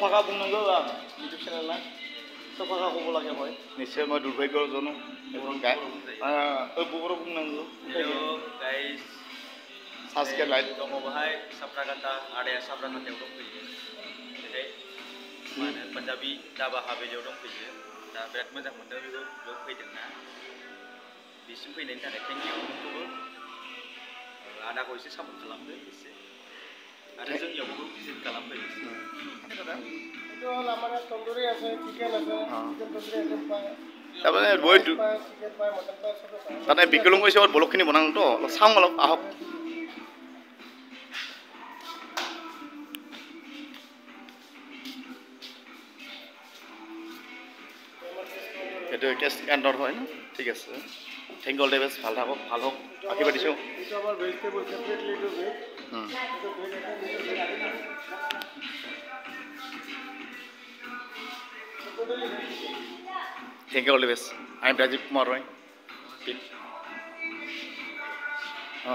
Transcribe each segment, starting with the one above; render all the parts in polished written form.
ফাঁকা বুংনাंगौ YouTube channel না सब फाखा ক'ব লাগে হয় নিশ্চয় মই দুৰ্ভাগ্যজনক এবং গাই ববৰো বুংनांगौ हेलो गाइस साबस्क्राइब लाइक दङ बाहाय साप्राकाटा आदाया साप्राकाटायाव दंफैयो बेहाय मा होनो पान्जाबी दाबा हावेलियाव दंफैयो दा बिराद मोजां मोनदों बेखौ बेयाव फैदोंना बिसिम फैनायनि थाखाय थेंक इउ नोंखौबो आदाखौ एसे सापर्ट खालामदो एसे आरो जोंनियावबो भिजिट खालामफै itu lamanya tandoori আছে chicken আছে chicken tandoori item পায় তাৰমানে বৈ chicken পায় mutton পায় সব পায় তাতে বিকলং কৈছে বলকখিনি বনাওঁ তো চাওঁ অলপ আহক এইটো কেছ এণ্ডৰ হয় ন ঠিক আছে thank you all the best ভাল থাকক ভাল হওক আশীৰ্বাদ দিছোঁ itu আমাৰ vegetable separately to veg itu veg Thank you all the best. I am Rajiv Kumar Roy.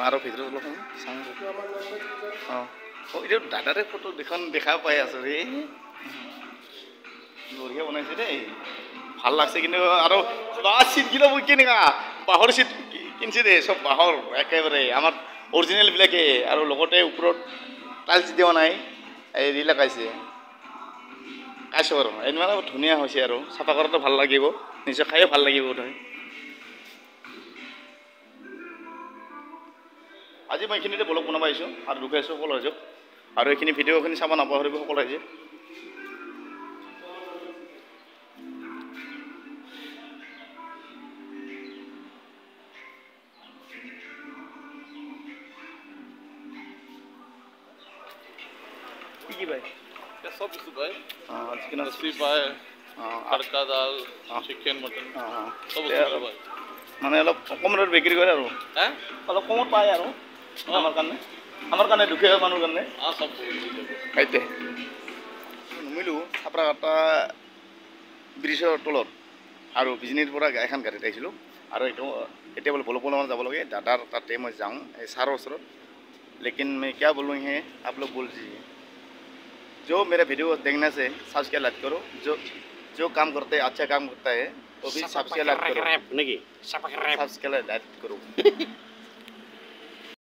আৰু ভিতৰত অলপ চাওঁ এইটো দাদাৰে ফটো দেখা পাই আছোঁ ৰে বঢ়িয়া বনাইছে দেই ভাল লাগছে কিন্তু আৰু চিটগিলা মই কেনেকুৱা বাঁহৰ চিট কিনিছে দেই চব বাঁহৰ একেবাৰে আমাৰ অৰিজিনেলবিলাকে আৰু লগতে ওপৰত টাইলছ দিয়া নাই হেৰি লগাইছে কাইছোঁ আৰু এনেকুৱা ধুনীয়া হৈছে আৰু চাফা কৰাটো ভাল লাগিব নিজে খায়ো ভাল লাগিব বোধহয় আজি মই এইখিনিতে ব্লগ বনাব আহিছোঁ আৰু দুখাই আছোঁ সকলো আহিছোঁ আৰু এইখিনি ভিডিঅ'খিনি চাব নাপাহৰিব সকলো আহিছে কি কি ভাই सब कुछ भाई চিকেন लस्सी पाए तड़का दाल चिकन मटन सब कुछ भाई মানে অলপ কমত বিক্ৰী কৰে আৰু हैं অলপ কমত পায় আৰু আমাৰ কাৰণে দুখীয়া মানুহৰ কাৰণে हाँ सब সেইতে নুমিলোঁ চাপৰাকাটা ব্ৰিজৰ তলত আৰু বিজনীৰ পৰা এখন গাড়ীত আহিছিলোঁ আৰু এইটো এতিয়া বোলে বলপলামান যাব লাগে দাদাৰ তাতে মই যাওঁ এই ছাৰৰ ওচৰত लेकिन मैं क्या बोलूँ है आप लोग बोल दीजिए जो मेरा वीडियो देखने से सब्सक्राइब लाइक करो जो काम करते हैं अच्छा काम करता है वो भी सब्सक्राइब लाइक करो सब्सक्राइब लाइक करो